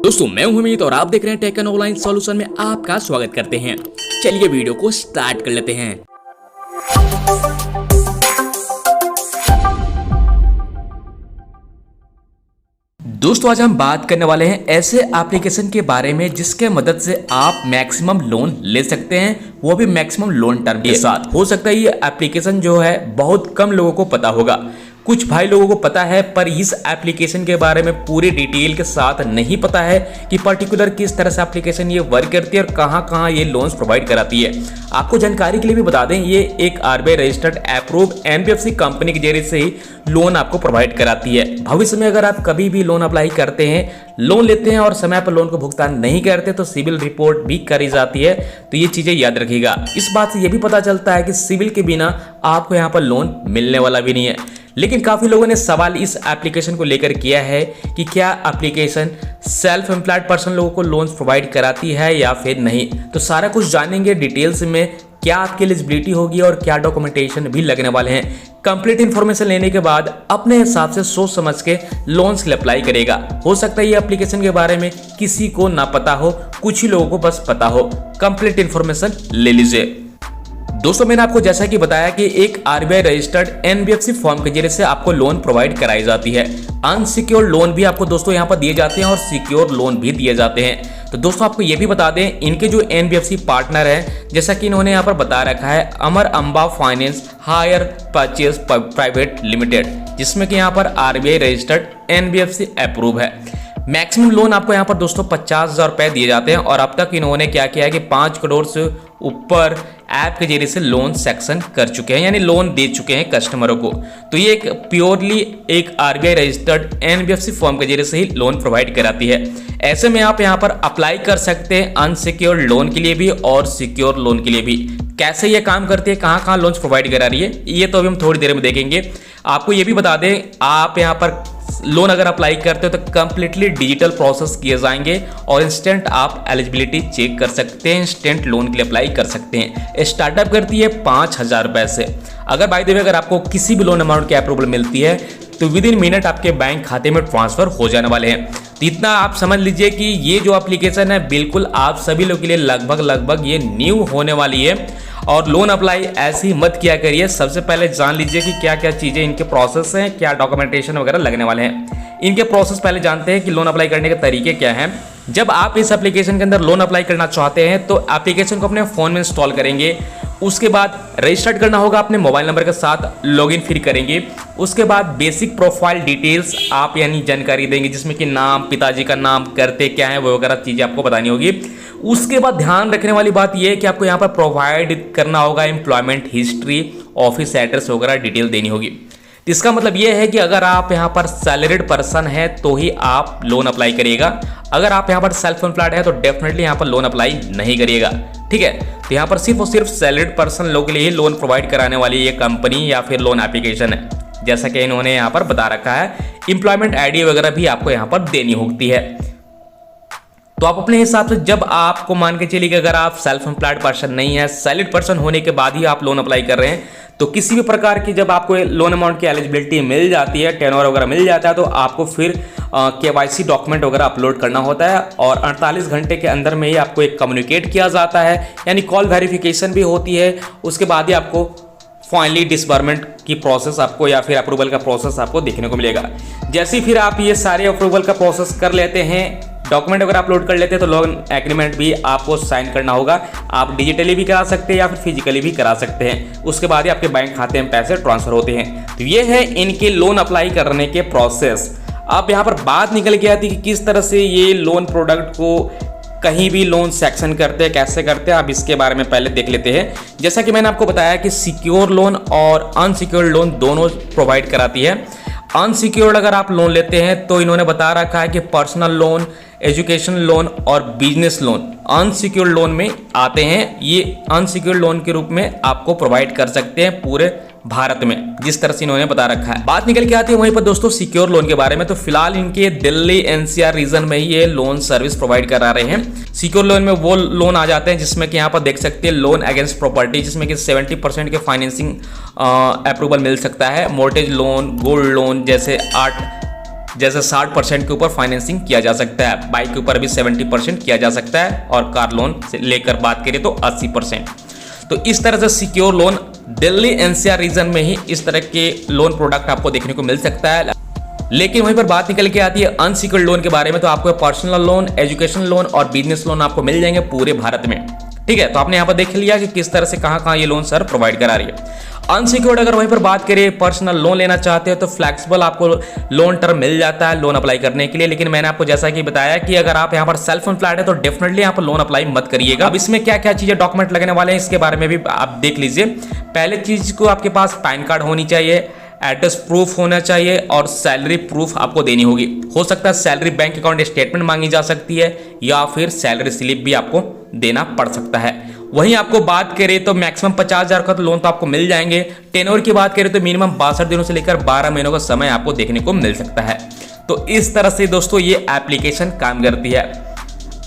दोस्तों मैं हूं अमित और आप देख रहे हैं टेक एंड ऑनलाइन सॉल्यूशन में आपका स्वागत करते हैं। चलिए वीडियो को स्टार्ट कर लेते हैं। दोस्तों आज हम बात करने वाले हैं ऐसे एप्लीकेशन के बारे में जिसके मदद से आप मैक्सिमम लोन ले सकते हैं, वो भी मैक्सिमम लोन टर्म के साथ। हो सकता है ये एप्लीकेशन जो है बहुत कम लोगों को पता होगा, कुछ भाई लोगों को पता है, पर इस एप्लीकेशन के बारे में पूरी डिटेल के साथ नहीं पता है कि पर्टिकुलर किस तरह से एप्लीकेशन ये वर्क करती है और कहां ये लोन्स प्रोवाइड कराती है। आपको जानकारी के लिए भी बता दें, ये एक RBI registered approve NBFC company के जरिए से ही लोन आपको प्रोवाइड कराती है। भविष्य में अगर आप कभी भी लोन अप्लाई करते हैं, लोन लेते हैं और समय पर लोन को भुगतान नहीं करते तो सिविल रिपोर्ट भी करी जाती है, तो ये चीजें याद रखिएगा। इस बात से ये भी पता चलता है कि सिविल के बिना आपको यहाँ पर लोन मिलने वाला भी नहीं है। लेकिन काफी लोगों ने सवाल इस एप्लीकेशन को लेकर किया है कि क्या एप्लीकेशन सेल्फ एम्प्लॉयड पर्सन लोगों को लोन्स प्रोवाइड कराती है या फिर नहीं। तो सारा कुछ जानेंगे डिटेल्स में, क्या आपकी एलिजिबिलिटी होगी और क्या डॉक्यूमेंटेशन भी लगने वाले हैं। कंप्लीट इन्फॉर्मेशन लेने के बाद अपने हिसाब से सोच समझ के लोन्स के लिए अप्लाई करेगा। हो सकता है ये एप्लीकेशन के बारे में किसी को ना पता हो, कुछ ही लोगों को बस पता हो। कंप्लीट इन्फॉर्मेशन ले लीजिए। दोस्तों मैंने आपको जैसा कि बताया कि एक आरबीआई रजिस्टर्ड एनबीएफसी फॉर्म के जरिए से आपको लोन प्रोवाइड कराई जाती है। अनसिक्योर्ड लोन भी आपको दोस्तों यहाँ पर दिए जाते हैं और सिक्योर लोन भी दिए जाते हैं। तो दोस्तों आपको ये भी बता दें, इनके जो एनबीएफसी पार्टनर हैं, जैसा कि इन्होंने यहाँ पर बता रखा है Amar Amba finance hire purchase private limited, जिसमें कि यहाँ पर आरबीआई रजिस्टर्ड एनबीएफसी अप्रूव है। मैक्सिमम लोन आपको यहाँ पर दोस्तों 50,000 रुपए दिए जाते हैं और अब तक इन्होंने क्या किया है कि 5 करोड़ से ऊपर ऐप के जरिए से लोन सेक्शन कर चुके हैं, यानी लोन दे चुके हैं कस्टमरों को। तो ये एक प्योरली एक आरबीआई रजिस्टर्ड एनबीएफसी फॉर्म के जरिए से ही लोन प्रोवाइड कराती है। ऐसे में आप यहाँ पर अप्लाई कर सकते हैं अनसिक्योर्ड लोन के लिए भी और सिक्योर लोन के लिए भी। कैसे ये काम करती है, कहाँ लोन प्रोवाइड करा रही है, ये तो अभी हम थोड़ी देर में देखेंगे। आपको ये भी बता दें, आप यहाँ पर लोन अगर अप्लाई करते हो तो कंप्लीटली डिजिटल प्रोसेस किए जाएंगे और इंस्टेंट आप एलिजिबिलिटी चेक कर सकते हैं, इंस्टेंट लोन के लिए अप्लाई कर सकते हैं। स्टार्टअप करती है 5,000 रुपए से। अगर बाय द वे अगर आपको किसी भी लोन अमाउंट की अप्रूवल मिलती है तो विद इन मिनट आपके बैंक खाते में ट्रांसफर हो जाने वाले हैं। तो इतना आप समझ लीजिए कि ये जो एप्लीकेशन है बिल्कुल आप सभी लोग के लिए लगभग ये न्यू होने वाली है। और लोन अप्लाई ऐसे ही मत किया करिए। सबसे पहले जान लीजिए कि क्या क्या चीज़ें इनके प्रोसेस हैं, क्या डॉक्यूमेंटेशन वगैरह लगने वाले हैं। इनके प्रोसेस पहले जानते हैं कि लोन अप्लाई करने के तरीके क्या हैं। जब आप इस एप्लीकेशन के अंदर लोन अप्लाई करना चाहते हैं तो एप्लीकेशन को अपने फ़ोन में इंस्टॉल करेंगे। उसके बाद रजिस्टर्ड करना होगा अपने मोबाइल नंबर के साथ, लॉगिन फिर करेंगे। उसके बाद बेसिक प्रोफाइल डिटेल्स आप यानी जानकारी देंगे, जिसमें कि नाम, पिताजी का नाम, करते क्या है, वो वगैरह चीज़ें आपको बतानी होगी। उसके बाद ध्यान रखने वाली बात यह है कि आपको यहाँ पर प्रोवाइड करना होगा एम्प्लॉयमेंट हिस्ट्री, ऑफिस एड्रेस वगैरह डिटेल देनी होगी। इसका मतलब यह है कि अगर आप यहाँ पर सैलरीड पर्सन है तो ही आप लोन अप्लाई करिएगा। अगर आप यहाँ पर सेल्फ एम्प्लॉयड है तो डेफिनेटली यहाँ पर लोन अप्लाई नहीं करिएगा, ठीक है। तो यहाँ पर सिर्फ और सिर्फ सैलरीड पर्सन लोगों के लिए लोन प्रोवाइड कराने वाली ये कंपनी या फिर लोन एप्लीकेशन है, जैसा कि इन्होंने यहाँ पर बता रखा है। एम्प्लॉयमेंट आईडी वगैरह भी आपको यहाँ पर देनी होती है। तो आप अपने हिसाब से, जब आपको मान के चलिए कि अगर आप सेल्फ एम्प्लॉयड पर्सन नहीं है, सैलरीड पर्सन होने के बाद ही आप लोन अप्लाई कर रहे हैं, तो किसी भी प्रकार की जब आपको लोन अमाउंट की एलिजिबिलिटी मिल जाती है, टेनोर वगैरह मिल जाता है, तो आपको फिर केवाईसी डॉक्यूमेंट वगैरह अपलोड करना होता है और 48 घंटे के अंदर में ही आपको एक कम्युनिकेट किया जाता है, यानी कॉल वेरिफिकेशन भी होती है। उसके बाद ही आपको फाइनली डिसबर्समेंट की प्रोसेस आपको या फिर अप्रूवल का प्रोसेस आपको देखने को मिलेगा। जैसे फिर आप ये सारे अप्रूवल का प्रोसेस कर लेते हैं, डॉक्यूमेंट अगर अपलोड कर लेते हैं, तो लोन एग्रीमेंट भी आपको साइन करना होगा। आप डिजिटली भी करा सकते हैं या फिर फिजिकली भी करा सकते हैं। उसके बाद ही आपके बैंक खाते में पैसे ट्रांसफर होते हैं। तो ये है इनके लोन अप्लाई करने के प्रोसेस। अब यहाँ पर बात निकल के आती है कि किस तरह से ये लोन प्रोडक्ट को कहीं भी लोन सेक्शन करते हैं, कैसे करते हैं, आप इसके बारे में पहले देख लेते हैं। जैसा कि मैंने आपको बताया कि सिक्योर लोन और अनसिक्योर्ड लोन दोनों प्रोवाइड कराती है। अनसिक्योर्ड अगर आप लोन लेते हैं तो इन्होंने बता रखा है कि पर्सनल लोन, एजुकेशन लोन और बिजनेस लोन अनसिक्योर्ड लोन में आते हैं। ये अनसिक्योर्ड लोन के रूप में आपको प्रोवाइड कर सकते हैं पूरे भारत में, जिस तरह से इन्होंने बता रखा है। बात निकल के आती है वहीं पर दोस्तों सिक्योर लोन के बारे में। तो फिलहाल इनके दिल्ली एनसीआर रीजन में ही ये लोन सर्विस प्रोवाइड करा रहे हैं। सिक्योर लोन में वो लोन आ जाते हैं जिसमें कि यहाँ पर देख सकते हैं लोन अगेंस्ट प्रॉपर्टी, जिसमें कि 70% के फाइनेंसिंग अप्रूवल मिल सकता है। मोर्टेज लोन, गोल्ड लोन जैसे 8 जैसे 60% के ऊपर फाइनेंसिंग किया जा सकता है, बाइक के ऊपर भी 70% किया जा सकता है, और कार लोन से लेकर बात करें तो 80%। तो इस तरह से secure loan Delhi NCR region में ही इस तरह के लोन प्रोडक्ट आपको देखने को मिल सकता है। लेकिन वहीं पर बात निकल के आती है अनसिक्योर्ड लोन के बारे में, तो आपको पर्सनल लोन, एजुकेशन लोन और बिजनेस लोन आपको मिल जाएंगे पूरे भारत में। ठीक है, तो आपने यहाँ पर देख लिया कि किस तरह से कहाँ ये लोन सर प्रोवाइड करा रही है। अनसिक्योर्ड अगर वहीं पर बात करें, पर्सनल लोन लेना चाहते हो तो फ्लेक्सिबल आपको लोन टर्म मिल जाता है लोन अप्लाई करने के लिए। लेकिन मैंने आपको जैसा कि बताया कि अगर आप यहाँ पर सेल्फ एम्प्लॉयड है तो डेफिनेटली यहाँ पर लोन अप्लाई मत करिएगा। अब इसमें क्या क्या चीजें डॉक्यूमेंट लगने वाले हैं इसके बारे में भी आप देख लीजिए। पहले चीज को आपके पास पैन कार्ड होनी चाहिए, एड्रेस प्रूफ होना चाहिए और सैलरी प्रूफ आपको देनी होगी। हो सकता है सैलरी बैंक अकाउंट स्टेटमेंट मांगी जा सकती है या फिर सैलरी स्लिप भी आपको देना पड़ सकता है। वहीं आपको बात करें तो मैक्सिमम 50,000 का तो लोन तो आपको मिल जाएंगे। टेन्योर की बात करें तो मिनिमम 62 दिनों से लेकर 12 महीनों का समय आपको देखने को मिल सकता है। तो इस तरह से दोस्तों ये एप्लीकेशन काम करती है।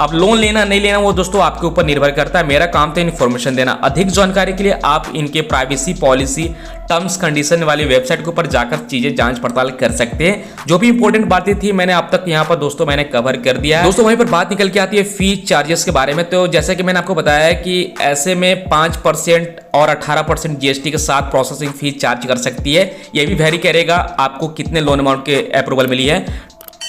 अब लोन लेना नहीं लेना वो दोस्तों आपके ऊपर निर्भर करता है। मेरा काम तो इन्फॉर्मेशन देना। अधिक जानकारी के लिए आप इनके प्राइवेसी पॉलिसी, टर्म्स कंडीशन वाली वेबसाइट के ऊपर जाकर चीजें जांच पड़ताल कर सकते हैं। जो भी इंपॉर्टेंट बातें थी मैंने अब तक यहाँ पर दोस्तों मैंने कवर कर दिया है। दोस्तों वहीं पर बात निकल के आती है फीस चार्जेस के बारे में। तो जैसे कि मैंने आपको बताया है कि ऐसे में 5% और 18% जीएसटी के साथ प्रोसेसिंग फीस चार्ज कर सकती है। ये भी वेरी करेगा आपको कितने लोन अमाउंट के अप्रूवल मिली है।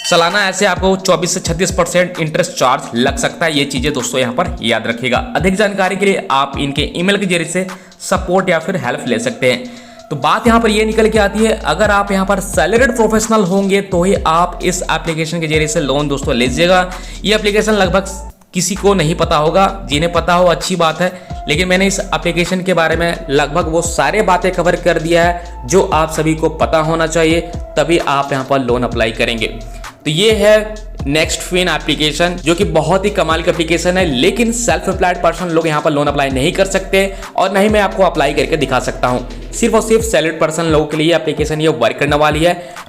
सालाना ऐसे आपको 24 से 36% इंटरेस्ट चार्ज लग सकता है। ये चीजें दोस्तों यहाँ पर याद रखिएगा। अधिक जानकारी के लिए आप इनके ईमेल के जरिए से सपोर्ट या फिर हेल्प ले सकते हैं। तो बात यहाँ पर ये निकल के आती है, अगर आप यहाँ पर सैलरीड प्रोफेशनल होंगे तो ही आप इस एप्लीकेशन के जरिए से लोन दोस्तों लीजिएगा। ये एप्लीकेशन लगभग किसी को नहीं पता होगा, जिन्हें पता हो अच्छी बात है, लेकिन मैंने इस एप्लीकेशन के बारे में लगभग वो सारे बातें कवर कर दिया है जो आप सभी को पता होना चाहिए, तभी आप यहाँ पर लोन अप्लाई करेंगे। तो ये है नेक्स्ट फिन एप्लीकेशन जो कि बहुत ही कमाल की एप्लीकेशन है। लेकिन सेल्फ एम्प्लॉयड पर्सन लोग यहाँ पर लोन अप्लाई नहीं कर सकते और नहीं मैं आपको अप्लाई करके दिखा सकता हूँ। सिर्फ और सिर्फ सैलरीड पर्सन लोगों के लिए एप्लीकेशन ये वर्क करने वाली है।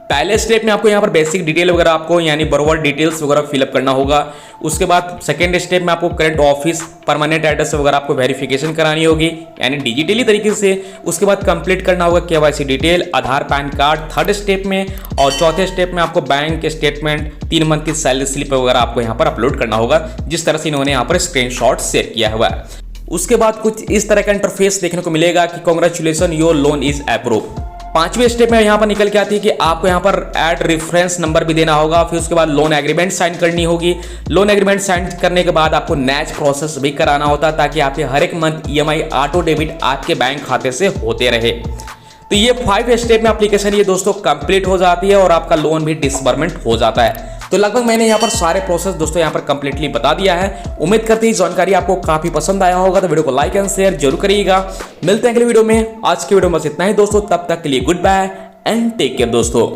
पहले स्टेप में आपको यहाँ पर बेसिक डिटेल वगैरह आपको यानी बरोबर डिटेल्स वगैरह फिलअप करना होगा। उसके बाद सेकेंड स्टेप में आपको करंट ऑफिस, परमानेंट एड्रेस वगैरह आपको वेरिफिकेशन करानी होगी यानी डिजिटली तरीके से। उसके बाद कंप्लीट करना होगा केवाईसी डिटेल, आधार, पैन कार्ड थर्ड स्टेप में। और चौथे स्टेप में आपको बैंक स्टेटमेंट, 3 मंथ की सैलरी स्लिप वगैरह आपको यहाँ पर अपलोड करना होगा, जिस तरह से इन्होंने यहाँ पर स्क्रीनशॉट शेयर किया हुआ है। उसके बाद कुछ इस तरह का इंटरफेस देखने को मिलेगा कि congratulations your loan is approved. 5वें स्टेप में यहाँ पर निकल के आती है कि आपको यहाँ पर ऐड रेफरेंस नंबर भी देना होगा। फिर उसके बाद लोन एग्रीमेंट साइन करनी होगी। लोन एग्रीमेंट साइन करने के बाद आपको नेच प्रोसेस भी कराना होता है ताकि आपके हर एक मंथ ईएमआई ऑटो डेबिट आपके बैंक खाते से होते रहे। तो ये 5 स्टेप में एप्लीकेशन ये दोस्तों कंप्लीट हो जाती है और आपका लोन भी डिसबर्समेंट हो जाता है। तो लगभग मैंने यहाँ पर सारे प्रोसेस दोस्तों यहाँ पर कंप्लीटली बता दिया है। उम्मीद करते हैं जानकारी आपको काफी पसंद आया होगा, तो वीडियो को लाइक एंड शेयर जरूर करिएगा। मिलते हैं अगले वीडियो में। आज की वीडियो में बस इतना ही दोस्तों, तब तक के लिए goodbye and take care दोस्तों।